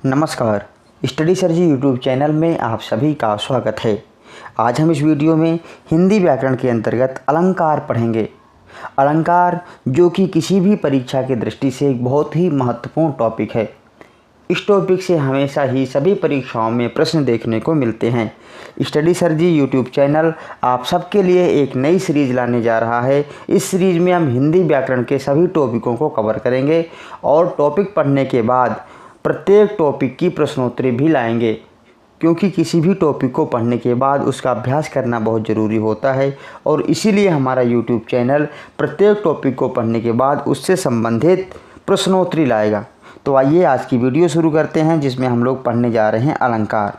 नमस्कार, study sir जी YouTube channel में आप सभी का स्वागत है। आज हम इस वीडियो में हिंदी व्याकरण के अंतर्गत अलंकार पढ़ेंगे। अलंकार जो कि किसी भी परीक्षा की दृष्टि से एक बहुत ही महत्वपूर्ण टॉपिक है। इस टॉपिक से हमेशा ही सभी परीक्षाओं में प्रश्न देखने को मिलते हैं। स्टडी सर जी यूट्यूब चैनल आप सबके लिए एक नई सीरीज़ लाने जा रहा है। इस सीरीज़ में हम हिंदी व्याकरण के सभी टॉपिकों को कवर करेंगे और टॉपिक पढ़ने के बाद प्रत्येक टॉपिक की प्रश्नोत्तरी भी लाएंगे, क्योंकि किसी भी टॉपिक को पढ़ने के बाद उसका अभ्यास करना बहुत ज़रूरी होता है और इसीलिए हमारा यूट्यूब चैनल प्रत्येक टॉपिक को पढ़ने के बाद उससे संबंधित प्रश्नोत्तरी लाएगा। तो आइए आज की वीडियो शुरू करते हैं, जिसमें हम लोग पढ़ने जा रहे हैं अलंकार।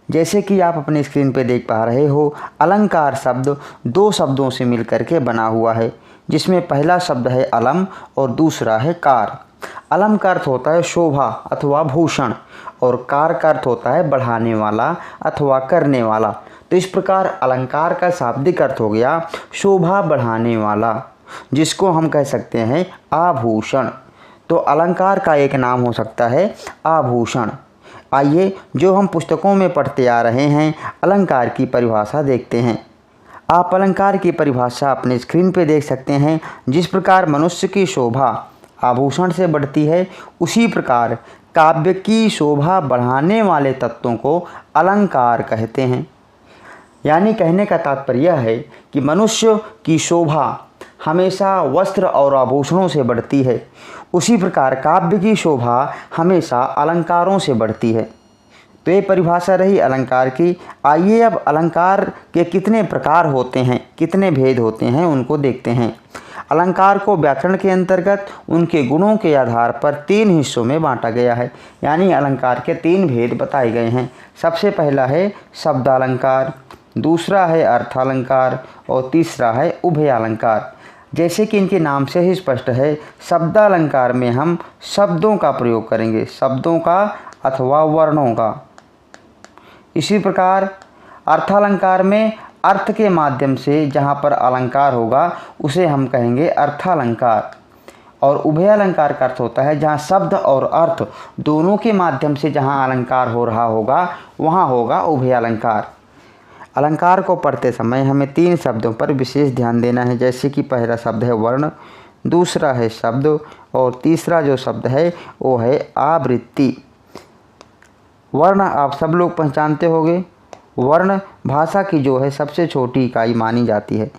जैसे कि आप अपने स्क्रीन पर देख पा रहे हो, अलंकार शब्द दो शब्दों से मिलकर के बना हुआ है, जिसमें पहला शब्द है अलम और दूसरा है कार। अलम का अर्थ होता है शोभा अथवा भूषण और कार का अर्थ होता है बढ़ाने वाला अथवा करने वाला। तो इस प्रकार अलंकार का शाब्दिक अर्थ हो गया शोभा बढ़ाने वाला, जिसको हम कह सकते हैं आभूषण। तो अलंकार का एक नाम हो सकता है आभूषण। आइए जो हम पुस्तकों में पढ़ते आ रहे हैं, अलंकार की परिभाषा देखते हैं। आप अलंकार की परिभाषा अपने स्क्रीन पे देख सकते हैं। जिस प्रकार मनुष्य की शोभा आभूषण से बढ़ती है, उसी प्रकार काव्य की शोभा बढ़ाने वाले तत्वों को अलंकार कहते हैं। यानी कहने का तात्पर्य यह है कि मनुष्य की शोभा हमेशा वस्त्र और आभूषणों से बढ़ती है, उसी प्रकार काव्य की शोभा हमेशा अलंकारों से बढ़ती है। तो ये परिभाषा रही अलंकार की। आइए अब अलंकार के कितने प्रकार होते हैं, कितने भेद होते हैं, उनको देखते हैं। अलंकार को व्याकरण के अंतर्गत उनके गुणों के आधार पर तीन हिस्सों में बांटा गया है। यानी अलंकार के तीन भेद बताए गए हैं। सबसे पहला है शब्दालंकार, दूसरा है अर्थालंकार और तीसरा है उभयालंकार। जैसे कि इनके नाम से ही स्पष्ट है, शब्दालंकार में हम शब्दों का प्रयोग करेंगे, शब्दों का अथवा वर्णों का। इसी प्रकार अर्थालंकार में अर्थ के माध्यम से जहाँ पर अलंकार होगा उसे हम कहेंगे अर्थालंकार। और उभयालंकार का अर्थ होता है जहाँ शब्द और अर्थ दोनों के माध्यम से जहाँ अलंकार हो रहा होगा वहाँ होगा उभयालंकार। अलंकार को पढ़ते समय हमें तीन शब्दों पर विशेष ध्यान देना है। जैसे कि पहला शब्द है वर्ण, दूसरा है शब्द और तीसरा जो शब्द है वो है आवृत्ति। वर्ण आप सब लोग पहचानते होंगे। वर्ण भाषा की जो है सबसे छोटी इकाई मानी जाती है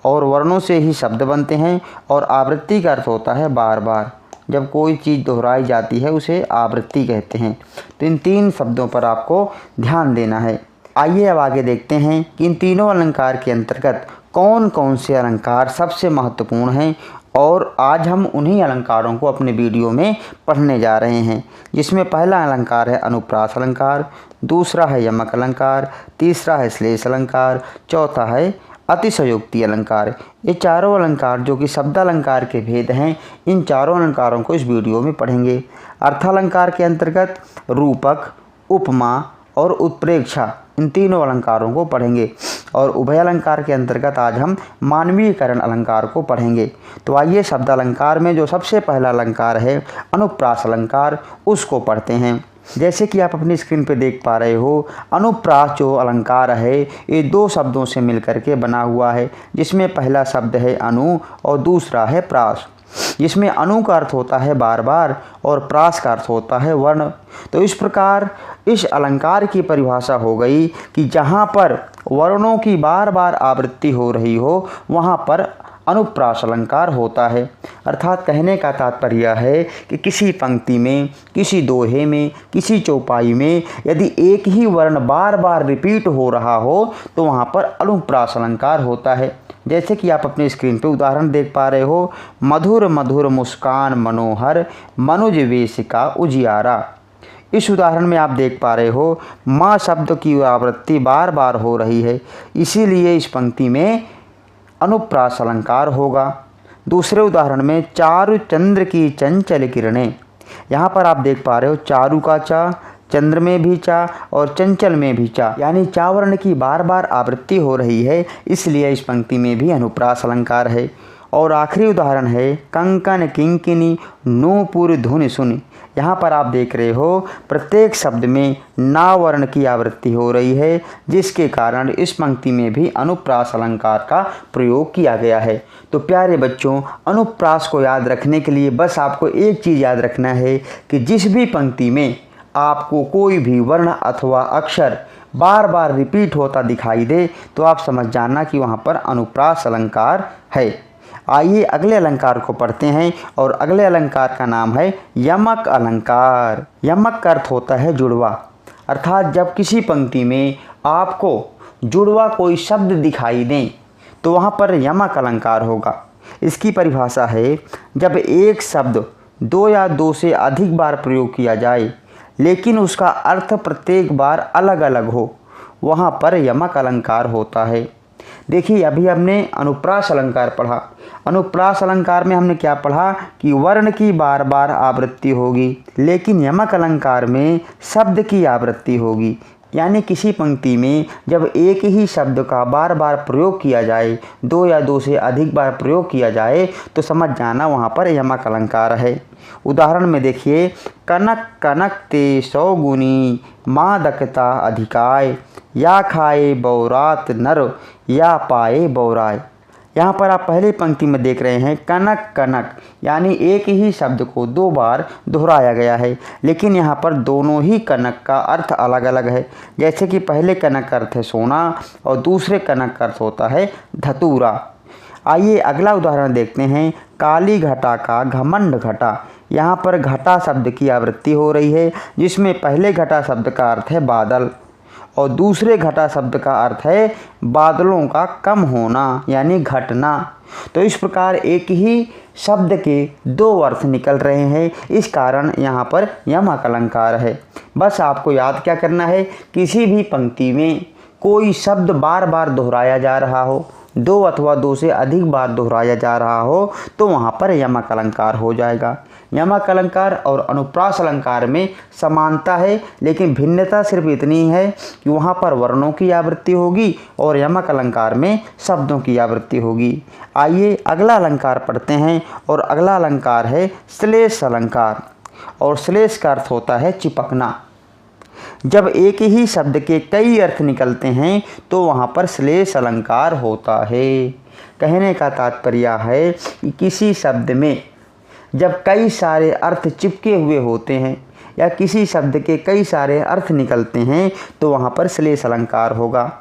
और वर्णों से ही शब्द बनते हैं। और आवृत्ति का अर्थ होता है बार बार, जब कोई चीज़ दोहराई जाती है उसे आवृत्ति कहते हैं। तो इन तीन शब्दों पर आपको ध्यान देना है। आइए अब आगे देखते हैं कि इन तीनों अलंकार के अंतर्गत कौन कौन से अलंकार सबसे महत्वपूर्ण हैं, और आज हम उन्हीं अलंकारों को अपने वीडियो में पढ़ने जा रहे हैं। जिसमें पहला अलंकार है अनुप्रास अलंकार, दूसरा है यमक अलंकार, तीसरा है श्लेष अलंकार, चौथा है अतिशयोक्ति अलंकार। ये चारों अलंकार जो कि शब्दालंकार के भेद हैं, इन चारों अलंकारों को इस वीडियो में पढ़ेंगे। अर्थालंकार के अंतर्गत रूपक, उपमा और उत्प्रेक्षा, इन तीनों अलंकारों को पढ़ेंगे। और उभयालंकार के अंतर्गत आज हम मानवीयकरण अलंकार को पढ़ेंगे। तो आइए शब्दालंकार में जो सबसे पहला अलंकार है अनुप्रास अलंकार, उसको पढ़ते हैं। जैसे कि आप अपनी स्क्रीन पर देख पा रहे हो, अनुप्रास जो अलंकार है ये दो शब्दों से मिलकर के बना हुआ है। जिसमें पहला शब्द है अनु और दूसरा है प्रास। जिसमें अनु का अर्थ होता है बार बार और प्रास का अर्थ होता है वर्ण। तो इस प्रकार इस अलंकार की परिभाषा हो गई कि जहाँ पर वर्णों की बार बार आवृत्ति हो रही हो वहाँ पर अनुप्रास अलंकार होता है। अर्थात कहने का तात्पर्य है कि किसी पंक्ति में, किसी दोहे में, किसी चौपाई में यदि एक ही वर्ण बार बार रिपीट हो रहा हो तो वहाँ पर अनुप्रास अलंकार होता है। जैसे कि आप अपनी स्क्रीन पे उदाहरण देख पा रहे हो, मधुर मधुर मुस्कान मनोहर मनुज वेश का उजियारा। इस उदाहरण में आप देख पा रहे हो माँ शब्द की आवृत्ति बार बार हो रही है, इसीलिए इस पंक्ति में अनुप्रास अलंकार होगा। दूसरे उदाहरण में चारु चंद्र की चंचल किरणें, यहाँ पर आप देख पा रहे हो चारु का चा, चंद्र में भी चा और चंचल में भी चा, यानी चा वर्ण की बार बार आवृत्ति हो रही है, इसलिए इस पंक्ति में भी अनुप्रास अलंकार है। और आखिरी उदाहरण है कंकन किंकिनी नूपुर धुनि सुनि। यहाँ पर आप देख रहे हो प्रत्येक शब्द में ना वर्ण की आवृत्ति हो रही है, जिसके कारण इस पंक्ति में भी अनुप्रास अलंकार का प्रयोग किया गया है। तो प्यारे बच्चों, अनुप्रास को याद रखने के लिए बस आपको एक चीज़ याद रखना है कि जिस भी पंक्ति में आपको कोई भी वर्ण अथवा अक्षर बार बार रिपीट होता दिखाई दे तो आप समझ जाना कि वहाँ पर अनुप्रास अलंकार है। आइए अगले अलंकार को पढ़ते हैं और अगले अलंकार का नाम है यमक अलंकार। यमक का अर्थ होता है जुड़वा, अर्थात जब किसी पंक्ति में आपको जुड़वा कोई शब्द दिखाई दें तो वहाँ पर यमक अलंकार होगा। इसकी परिभाषा है जब एक शब्द दो या दो से अधिक बार प्रयोग किया जाए लेकिन उसका अर्थ प्रत्येक बार अलग अलग हो, वहाँ पर यमक अलंकार होता है। देखिए अभी हमने अनुप्रास अलंकार पढ़ा। अनुप्रास अलंकार में हमने क्या पढ़ा कि वर्ण की बार बार आवृत्ति होगी, लेकिन यमक अलंकार में शब्द की आवृत्ति होगी। यानी किसी पंक्ति में जब एक ही शब्द का बार बार प्रयोग किया जाए, दो या दो से अधिक बार प्रयोग किया जाए तो समझ जाना वहाँ पर यमक अलंकार है। उदाहरण में देखिए कनक कनक ते 100 गुनी मादकता अधिकाय, या खाए बौरात नर या पाए बौराय। यहाँ पर आप पहले पंक्ति में देख रहे हैं कनक कनक, यानी एक ही शब्द को दो बार दोहराया गया है, लेकिन यहाँ पर दोनों ही कनक का अर्थ अलग अलग है। जैसे कि पहले कनक का अर्थ है सोना और दूसरे कनक का अर्थ होता है धतूरा। आइए अगला उदाहरण देखते हैं काली घटा का घमंड घटा। यहाँ पर घटा शब्द की आवृत्ति हो रही है, जिसमें पहले घटा शब्द का अर्थ है बादल और दूसरे घटा शब्द का अर्थ है बादलों का कम होना यानी घटना। तो इस प्रकार एक ही शब्द के दो अर्थ निकल रहे हैं, इस कारण यहाँ पर यमक अलंकार है। बस आपको याद क्या करना है, किसी भी पंक्ति में कोई शब्द बार बार दोहराया जा रहा हो, दो अथवा दो से अधिक बार दोहराया जा रहा हो तो वहाँ पर यमक अलंकार हो जाएगा। यमक अलंकार और अनुप्रास अलंकार में समानता है, लेकिन भिन्नता सिर्फ इतनी है कि वहाँ पर वर्णों की आवृत्ति होगी और यमक अलंकार में शब्दों की आवृत्ति होगी। आइए अगला अलंकार पढ़ते हैं और अगला अलंकार है श्लेष अलंकार। और श्लेष का अर्थ होता है चिपकना। जब एक ही शब्द के कई अर्थ निकलते हैं तो वहाँ पर श्लेष अलंकार होता है। कहने का तात्पर्य है कि किसी शब्द में जब कई सारे अर्थ चिपके हुए होते हैं या किसी शब्द के कई सारे अर्थ निकलते हैं तो वहाँ पर श्लेष अलंकार होगा।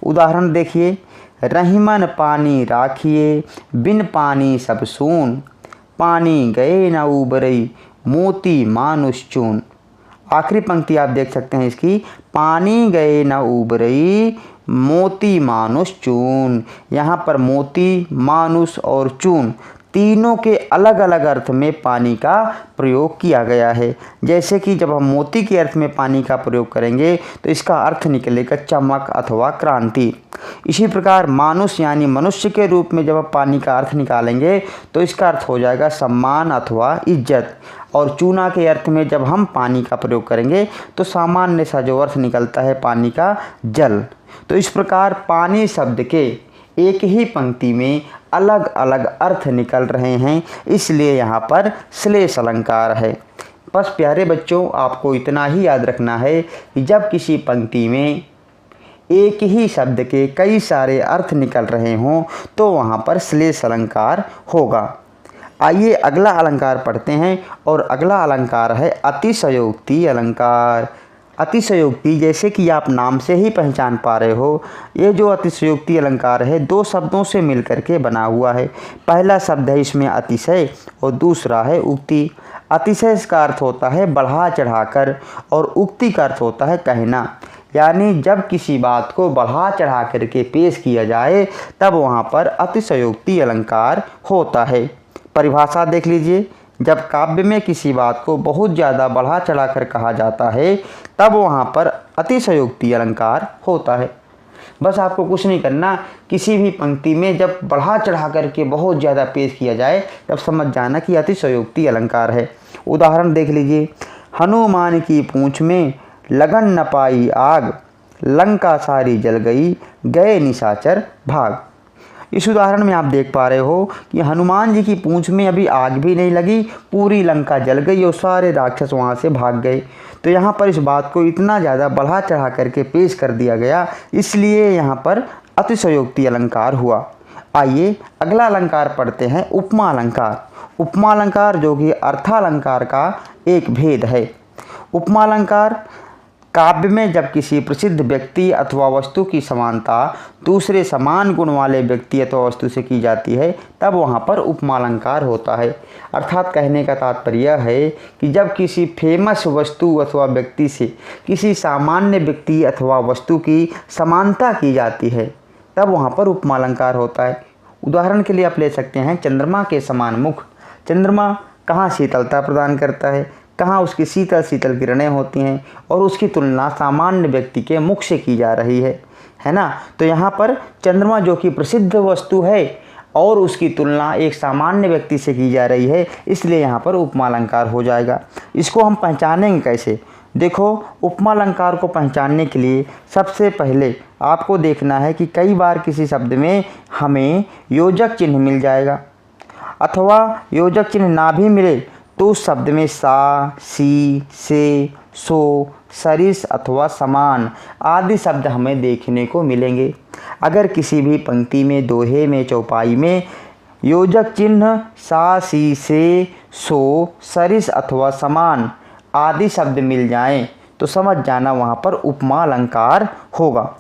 उदाहरण देखिए रहीमन पानी राखिए बिन पानी सब सून, पानी गए न उबरई मोती मानुष चून। आखिरी पंक्ति आप देख सकते हैं इसकी, पानी गए न उबरई मोती मानुष चून। यहाँ पर मोती, मानुष और चून तीनों के अलग अलग अर्थ में पानी का प्रयोग किया गया है। जैसे कि जब हम मोती के अर्थ में पानी का प्रयोग करेंगे तो इसका अर्थ निकलेगा चमक अथवा क्रांति। इसी प्रकार मानुष यानी मनुष्य के रूप में जब आप पानी का अर्थ निकालेंगे तो इसका अर्थ हो जाएगा सम्मान अथवा इज्जत। और चूना के अर्थ में जब हम पानी का प्रयोग करेंगे तो सामान्य सा जो अर्थ निकलता है पानी का जल। तो इस प्रकार पानी शब्द के एक ही पंक्ति में अलग अलग अर्थ निकल रहे हैं, इसलिए यहाँ पर श्लेष अलंकार है। बस प्यारे बच्चों, आपको इतना ही याद रखना है कि जब किसी पंक्ति में एक ही शब्द के कई सारे अर्थ निकल रहे हों तो वहाँ पर श्लेष अलंकार होगा। आइए अगला अलंकार पढ़ते हैं और अगला अलंकार है अतिशयोक्ति अलंकार। अतिशयोक्ति जैसे कि आप नाम से ही पहचान पा रहे हो, ये जो अतिशयोक्ति अलंकार है दो शब्दों से मिलकर के बना हुआ है। पहला शब्द है इसमें अतिशय और दूसरा है उक्ति। अतिशय का अर्थ होता है बढ़ा चढ़ाकर और उक्ति का अर्थ होता है कहना। यानी जब किसी बात को बढ़ा चढ़ा करके पेश किया जाए तब वहाँ पर अतिशयोक्ति अलंकार होता है। परिभाषा देख लीजिए, जब काव्य में किसी बात को बहुत ज़्यादा बढ़ा चढ़ा कर कहा जाता है तब वहाँ पर अतिशयोक्ति अलंकार होता है। बस आपको कुछ नहीं करना, किसी भी पंक्ति में जब बढ़ा चढ़ा करके बहुत ज़्यादा पेश किया जाए तब समझ जाना कि अतिशयोक्ति अलंकार है। उदाहरण देख लीजिए, हनुमान की पूँछ में लगन न पाई आग, लंका सारी जल गई, गए निशाचर भाग। इस उदाहरण में आप देख पा रहे हो कि हनुमान जी की पूंछ में अभी आग भी नहीं लगी, पूरी लंका जल गई और सारे राक्षस वहाँ से भाग गए। तो यहाँ पर इस बात को इतना ज़्यादा बढ़ा चढ़ा करके पेश कर दिया गया, इसलिए यहाँ पर अतिशयोक्ति अलंकार हुआ। आइए अगला अलंकार पढ़ते हैं, उपमा अलंकार। उपमा अलंकार जो कि अर्थालंकार का एक भेद है। उपमा अलंकार काव्य में जब किसी प्रसिद्ध व्यक्ति अथवा वस्तु की समानता दूसरे समान गुण वाले व्यक्ति अथवा वस्तु से की जाती है, तब वहाँ पर उपमा अलंकार होता है। अर्थात कहने का तात्पर्य यह है कि जब किसी फेमस वस्तु अथवा व्यक्ति से किसी सामान्य व्यक्ति अथवा वस्तु की समानता की जाती है, तब वहाँ पर उपमा अलंकार होता है। उदाहरण के लिए आप ले सकते हैं चंद्रमा के समान मुख। चंद्रमा कहाँ शीतलता प्रदान करता है, कहाँ उसकी शीतल शीतल किरणें होती हैं, और उसकी तुलना सामान्य व्यक्ति के मुख से की जा रही है ना। तो यहाँ पर चंद्रमा जो कि प्रसिद्ध वस्तु है और उसकी तुलना एक सामान्य व्यक्ति से की जा रही है, इसलिए यहाँ पर उपमा अलंकार हो जाएगा। इसको हम पहचानेंगे कैसे? देखो, उपमा अलंकार को पहचानने के लिए सबसे पहले आपको देखना है कि कई बार किसी शब्द में हमें योजक चिन्ह मिल जाएगा, अथवा योजक चिन्ह ना भी मिले तो उस शब्द में सा, सी, से, सो, सरिस अथवा समान आदि शब्द हमें देखने को मिलेंगे। अगर किसी भी पंक्ति में, दोहे में, चौपाई में योजक चिन्ह सा, सी, से, सो, सरिस अथवा समान आदि शब्द मिल जाएं तो समझ जाना वहाँ पर उपमा अलंकार होगा।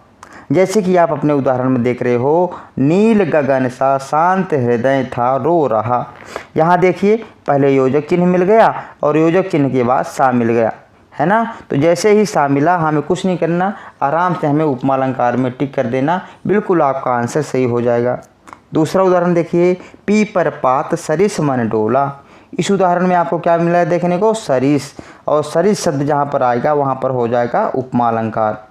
जैसे कि आप अपने उदाहरण में देख रहे हो, नील गगन सा शांत हृदय था रो रहा। यहाँ देखिए, पहले योजक चिन्ह मिल गया और योजक चिन्ह के बाद सा मिल गया, है ना। तो जैसे ही सा मिला, हमें कुछ नहीं करना, आराम से हमें उपमा अलंकार में टिक कर देना, बिल्कुल आपका आंसर सही हो जाएगा। दूसरा उदाहरण देखिए, पीपर पात सरिस मन डोला। इस उदाहरण में आपको क्या मिला है देखने को? सरिस, और सरिस शब्द जहाँ पर आएगा वहाँ पर हो जाएगा उपमा अलंकार।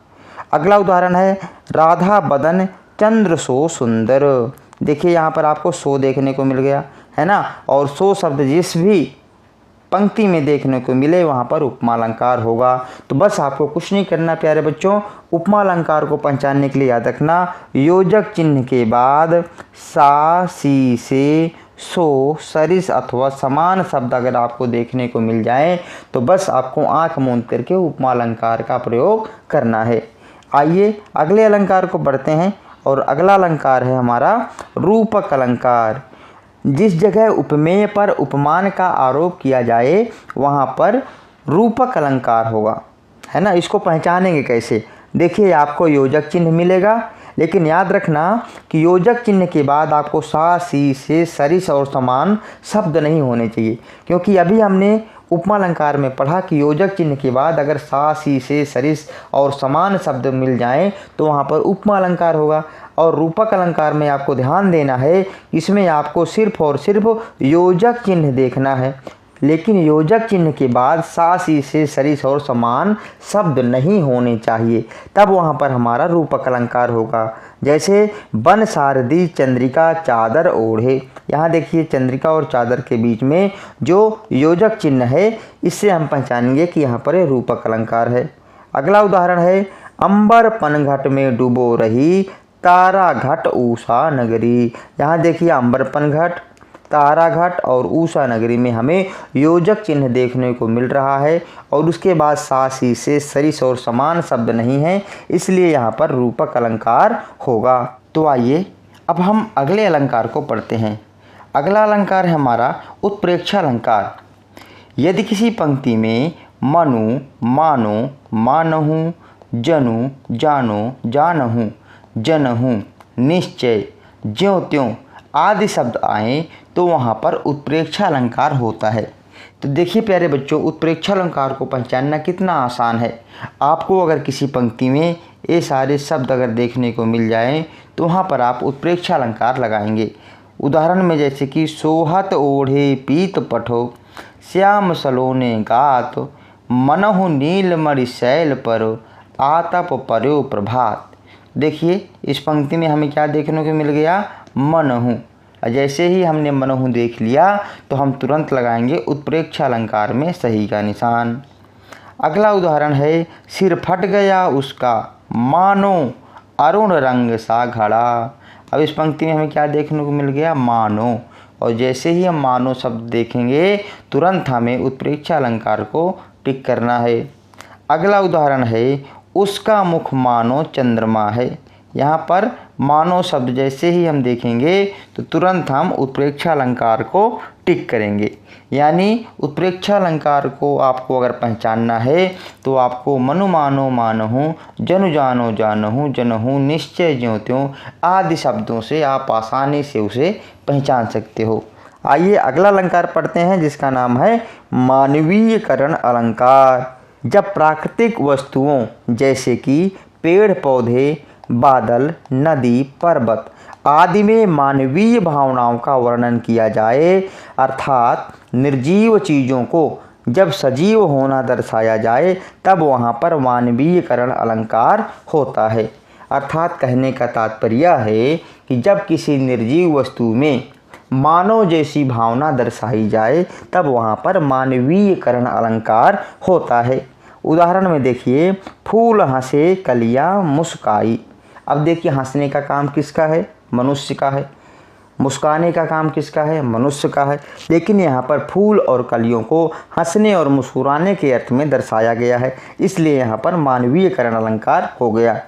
अगला उदाहरण है, राधा बदन चंद्र सो सुंदर। देखिए यहाँ पर आपको सो देखने को मिल गया, है ना, और सो शब्द जिस भी पंक्ति में देखने को मिले वहाँ पर उपमा अलंकार होगा। तो बस आपको कुछ नहीं करना प्यारे बच्चों, उपमा अलंकार को पहचानने के लिए याद रखना, योजक चिन्ह के बाद सा, सी, से, सो, सरिस अथवा समान शब्द अगर आपको देखने को मिल जाए तो बस आपको आंख मूंद करके उपमा अलंकार का प्रयोग करना है। आइए अगले अलंकार को पढ़ते हैं, और अगला अलंकार है हमारा रूपक अलंकार। जिस जगह उपमेय पर उपमान का आरोप किया जाए वहाँ पर रूपक अलंकार होगा, है ना। इसको पहचानेंगे कैसे? देखिए, आपको योजक चिन्ह मिलेगा, लेकिन याद रखना कि योजक चिन्ह के बाद आपको सा, सी, से, सरिस और समान शब्द नहीं होने चाहिए, क्योंकि अभी हमने उपमा अलंकार में पढ़ा कि योजक चिन्ह के बाद अगर सा, सी, से, सरिस और समान शब्द मिल जाएं तो वहाँ पर उपमा अलंकार होगा। और रूपक अलंकार में आपको ध्यान देना है, इसमें आपको सिर्फ और सिर्फ योजक चिन्ह देखना है, लेकिन योजक चिन्ह के बाद सा, सी, से, सरिस और समान शब्द नहीं होने चाहिए, तब वहाँ पर हमारा रूपक अलंकार होगा। जैसे बन सारदी चंद्रिका चादर ओढ़े। यहाँ देखिए, चंद्रिका और चादर के बीच में जो योजक चिन्ह है, इससे हम पहचानेंगे कि यहाँ पर रूपक अलंकार है। अगला उदाहरण है, अंबर पनघट में डूबो रही तारा घट ऊषा नगरी। यहाँ देखिए, अंबर पनघट, तारा घट और ऊषा नगरी में हमें योजक चिन्ह देखने को मिल रहा है, और उसके बाद सा, सी, से, सरिस और समान शब्द नहीं है, इसलिए यहाँ पर रूपक अलंकार होगा। तो आइए अब हम अगले अलंकार को पढ़ते हैं। अगला अलंकार है हमारा उत्प्रेक्षा अलंकार। यदि किसी पंक्ति में मनु, मानो, मानहु, जनु, जानो, जानहु, जनहु, निश्चय, ज्यों त्यों आदि शब्द आए तो वहाँ पर उत्प्रेक्षा अलंकार होता है। तो देखिए प्यारे बच्चों, उत्प्रेक्षा अलंकार को पहचानना कितना आसान है। आपको अगर किसी पंक्ति में ये सारे शब्द अगर देखने को मिल जाएं तो वहाँ पर आप उत्प्रेक्षा अलंकार लगाएंगे। उदाहरण में जैसे कि सोहत ओढ़े पीत पठो, श्याम सलोने गात, मनहु नीलमणि शैल पर, आतप पर्यो प्रभात। देखिए, इस पंक्ति में हमें क्या देखने को मिल गया? मनहु। जैसे ही हमने मनहु देख लिया तो हम तुरंत लगाएंगे उत्प्रेक्षा अलंकार में सही का निशान। अगला उदाहरण है, सिर फट गया उसका, मानो अरुण रंग सा घड़ा। अब इस पंक्ति में हमें क्या देखने को मिल गया, मानो। और जैसे ही हम मानो शब्द देखेंगे तुरंत हमें उत्प्रेक्षा अलंकार को टिक करना है। अगला उदाहरण है, उसका मुख मानो चंद्रमा है। यहाँ पर मानो शब्द जैसे ही हम देखेंगे तो तुरंत हम उत्प्रेक्षा अलंकार को टिक करेंगे। यानी उत्प्रेक्षा अलंकार को आपको अगर पहचानना है तो आपको मनु मानो मानहूँ, जनु जानो जानहूँ, जनहूँ, निश्चय ज्यों त्यों आदि शब्दों से आप आसानी से उसे पहचान सकते हो। आइए अगला अलंकार पढ़ते हैं जिसका नाम है मानवीयकरण अलंकार। जब प्राकृतिक वस्तुओं जैसे कि पेड़ पौधे, बादल, नदी, पर्वत आदि में मानवीय भावनाओं का वर्णन किया जाए, अर्थात निर्जीव चीज़ों को जब सजीव होना दर्शाया जाए, तब वहाँ पर मानवीयकरण अलंकार होता है। अर्थात कहने का तात्पर्य है कि जब किसी निर्जीव वस्तु में मानव जैसी भावना दर्शाई जाए तब वहाँ पर मानवीयकरण अलंकार होता है। उदाहरण में देखिए, फूल हंसे कलियाँ मुस्काई। अब देखिए, हंसने का काम किसका है, मनुष्य का है। मुस्काने का काम किसका है, मनुष्य का है। लेकिन यहाँ पर फूल और कलियों को हंसने और मुस्कुराने के अर्थ में दर्शाया गया है, इसलिए यहाँ पर मानवीयकरण अलंकार हो गया।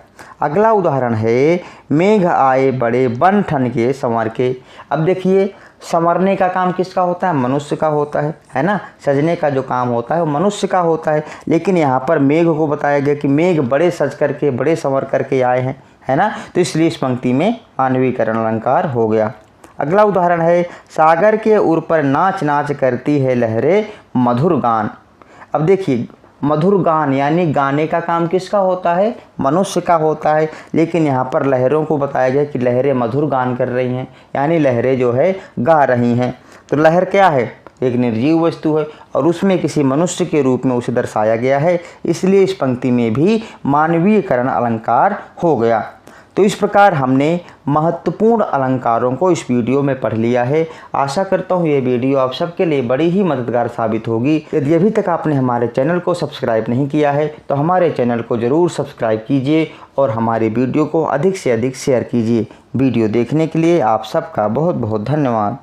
अगला उदाहरण है, मेघ आए बड़े बन ठन के संवर के। अब देखिए, संवरने का काम किसका होता है, मनुष्य का होता है ना। सजने का जो काम होता है वो मनुष्य का होता है, लेकिन यहाँ पर मेघ को बताया गया कि मेघ बड़े सज करके, बड़े संवर करके आए हैं, है ना। तो इसलिए इस पंक्ति में मानवीयकरण अलंकार हो गया। अगला उदाहरण है, सागर के उर पर नाच नाच करती है लहरें मधुर गान। अब देखिए, मधुर गान यानी गाने का काम किसका होता है, मनुष्य का होता है, लेकिन यहाँ पर लहरों को बताया गया कि लहरें मधुर गान कर रही हैं, यानी लहरें जो है गा रही हैं। तो लहर क्या है, एक निर्जीव वस्तु है और उसमें किसी मनुष्य के रूप में उसे दर्शाया गया है, इसलिए इस पंक्ति में भी मानवीयकरण अलंकार हो गया। तो इस प्रकार हमने महत्वपूर्ण अलंकारों को इस वीडियो में पढ़ लिया है। आशा करता हूँ ये वीडियो आप सबके लिए बड़ी ही मददगार साबित होगी। यदि अभी तक आपने हमारे चैनल को सब्सक्राइब नहीं किया है तो हमारे चैनल को ज़रूर सब्सक्राइब कीजिए और हमारी वीडियो को अधिक से अधिक शेयर कीजिए। वीडियो देखने के लिए आप सबका बहुत बहुत धन्यवाद।